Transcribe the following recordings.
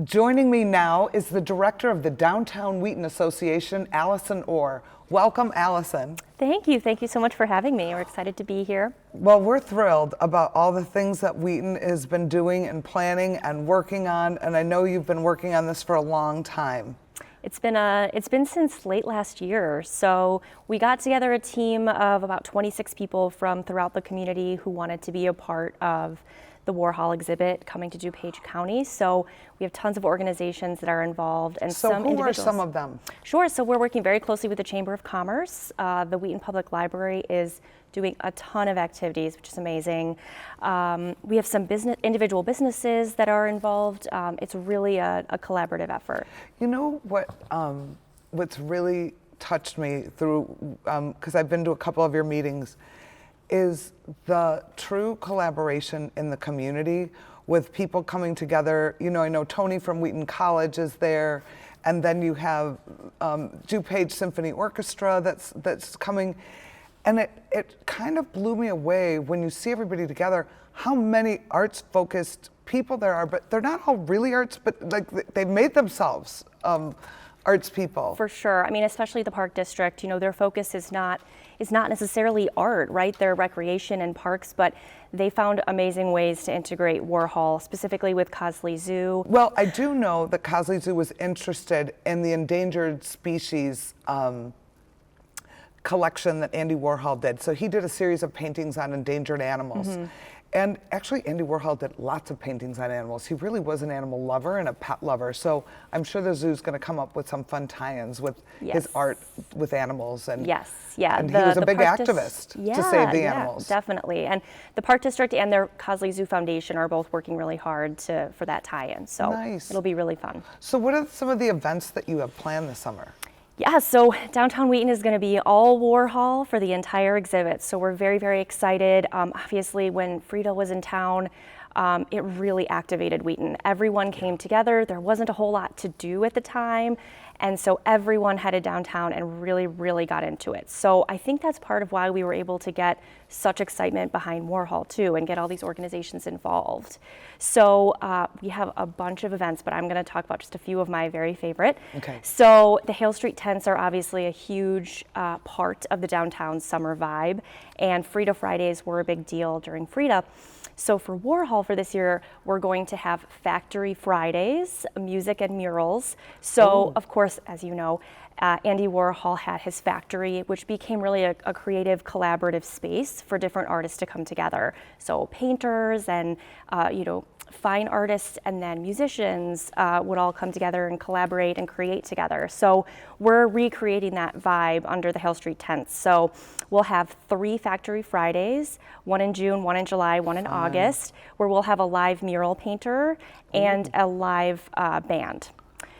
Joining me now is the director of the Downtown Wheaton Association, Allison Orr. Welcome, Allison. Thank you. Thank you so much for having me. We're excited to be here. Well, we're thrilled about all the things that Wheaton has been doing and planning and working on, and I know you've been working on this for a long time. It's been since late last year. So we got together a team of about 26 people from throughout the community who wanted to be a part of the Warhol exhibit coming to DuPage County. So we have tons of organizations that are involved and some individuals. So who are some of them? Sure, so we're working very closely with the Chamber of Commerce. The Wheaton Public Library is doing a ton of activities, which is amazing. We have some individual businesses that are involved. It's really a collaborative effort. You know what's really touched me through, because I've been to a couple of your meetings, is the true collaboration in the community with people coming together. You know, I know Tony from Wheaton College is there, and then you have DuPage Symphony Orchestra that's coming. And it kind of blew me away when you see everybody together, how many arts-focused people there are, but they're not all really arts, but like they've made themselves arts people. For sure. I mean, especially the Park District, you know, their focus is not necessarily art, right? They're recreation and parks, but they found amazing ways to integrate Warhol, specifically with Cosley Zoo. Well, I do know that Cosley Zoo was interested in the endangered species collection that Andy Warhol did. So he did a series of paintings on endangered animals. Mm-hmm. And actually, Andy Warhol did lots of paintings on animals. He really was an animal lover and a pet lover. So I'm sure the zoo's going to come up with some fun tie-ins with his art with animals. And yeah. And he was a big activist to save the animals. Definitely. And the Park District and their Cosley Zoo Foundation are both working really hard for that tie-in. So nice. It'll be really fun. So what are some of the events that you have planned this summer? Yeah, so Downtown Wheaton is going to be all Warhol for the entire exhibit. So we're very, very excited. Obviously, when Frida was in town, it really activated Wheaton. Everyone came together. There wasn't a whole lot to do at the time. And so everyone headed downtown and really, really got into it. So I think that's part of why we were able to get such excitement behind Warhol too and get all these organizations involved. So we have a bunch of events, but I'm going to talk about just a few of my very favorite. Okay. So the Hale Street tents are obviously a huge part of the downtown summer vibe, and Frida Fridays were a big deal during Frida. So for Warhol for this year, we're going to have Factory Fridays, music and murals. So of course, as you know, Andy Warhol had his factory, which became really a creative collaborative space for different artists to come together. So painters and fine artists and then musicians would all come together and collaborate and create together. So we're recreating that vibe under the Hale Street tents. So we'll have 3 Factory Fridays, one in June, one in July, one in August, where we'll have a live mural painter and a live band.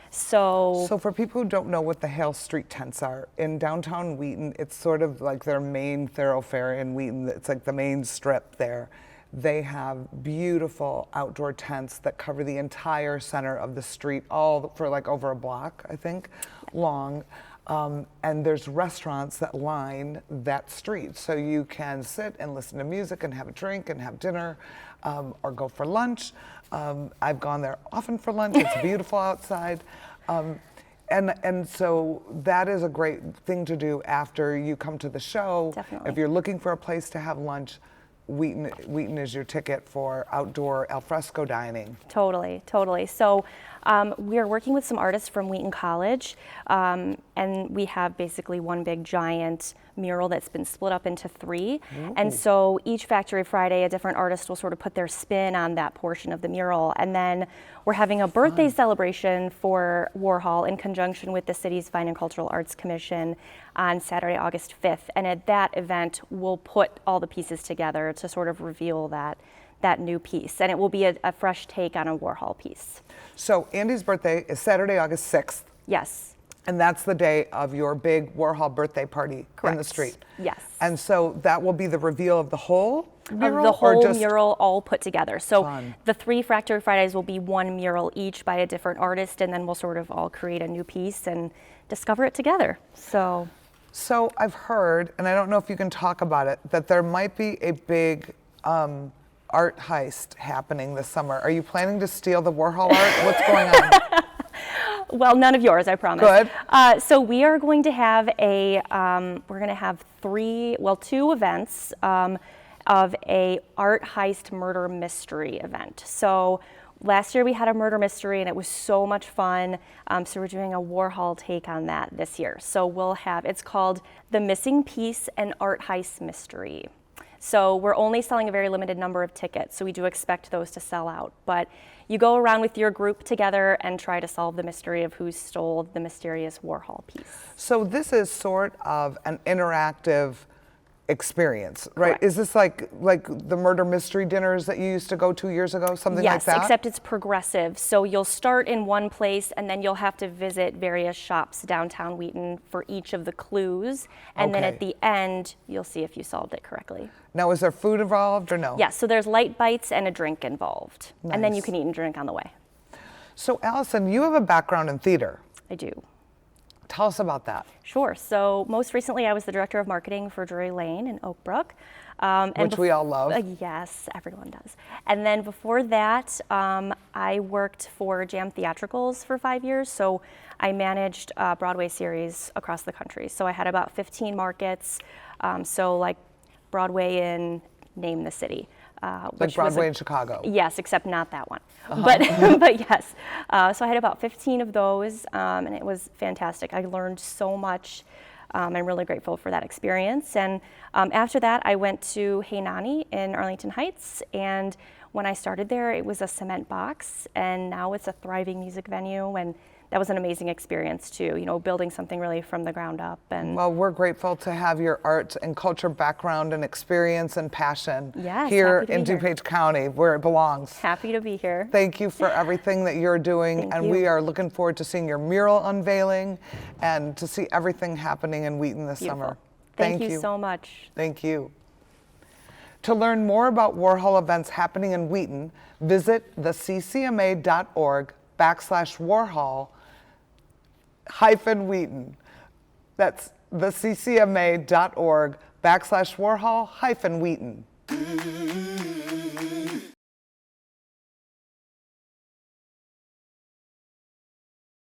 So for people who don't know what the Hale Street tents are, in downtown Wheaton, it's sort of like their main thoroughfare in Wheaton. It's like the main strip there. They have beautiful outdoor tents that cover the entire center of the street, all for like over a block, I think, long. And there's restaurants that line that street. So you can sit and listen to music and have a drink and have dinner or go for lunch. I've gone there often for lunch. It's beautiful outside. And so that is a great thing to do after you come to the show. Definitely. If you're looking for a place to have lunch, Wheaton is your ticket for outdoor alfresco dining. Totally. So we are working with some artists from Wheaton College, and we have basically one big giant mural that's been split up into 3. Ooh. And so each Factory Friday, a different artist will sort of put their spin on that portion of the mural. And then we're having a birthday celebration for Warhol in conjunction with the city's Fine and Cultural Arts Commission on Saturday, August 5th. And at that event, we'll put all the pieces together to sort of reveal that new piece. And it will be a fresh take on a Warhol piece. So Andy's birthday is Saturday, August 6th. Yes. And that's the day of your big Warhol birthday party. Correct. In the street. Yes. And so that will be the reveal of the whole mural? Of the whole mural all put together. So fun. The 3 Factory Fridays will be one mural each by a different artist, and then we'll sort of all create a new piece and discover it together. So I've heard, and I don't know if you can talk about it, that there might be a big art heist happening this summer. Are you planning to steal the Warhol art? What's going on? Well, none of yours, I promise. Good. So we are going to have we're going to have two events of a art heist murder mystery event. So last year we had a murder mystery and it was so much fun. So we're doing a Warhol take on that this year. So it's called The Missing Piece, an Art Heist Mystery. So we're only selling a very limited number of tickets, so we do expect those to sell out. But you go around with your group together and try to solve the mystery of who stole the mysterious Warhol piece. So this is sort of an interactive experience, right? Correct. Is this like the murder mystery dinners that you used to go to years ago, something like that? Yes, except it's progressive. So you'll start in one place and then you'll have to visit various shops downtown Wheaton for each of the clues. And then Okay. at the end, you'll see if you solved it correctly. Now, is there food involved or no? Yes, so there's light bites and a drink involved. And then you Nice. can eat and drink on the way. So Allison, you have a background in theater. I do. Tell us about that. Sure. So most recently, I was the director of marketing for Drury Lane in Oak Brook. Which we all love. Yes, everyone does. And then before that, I worked for Jam Theatricals for 5 years. So I managed Broadway series across the country. So I had about 15 markets. So like Broadway in Name the City. Like Broadway in Chicago. Yes, except not that one. But but yes. So I had about 15 of those, and it was fantastic. I learned so much. I'm really grateful for that experience. And after that, I went to Heinani in Arlington Heights. And when I started there, it was a cement box, and now it's a thriving music venue. And that was an amazing experience too, building something really from the ground up. And Well, we're grateful to have your art and culture background and experience and passion Yes, here happy to in be here. DuPage County, where it belongs. happy to be here. Thank you for everything that you're doing, Thank and you. we are looking forward to seeing your mural unveiling and to see everything happening in Wheaton this Beautiful. summer. Thank you so much. Thank you. To learn more about Warhol events happening in Wheaton, visit theccma.org/Warhol-Wheaton. That's theccma.org/Warhol-Wheaton.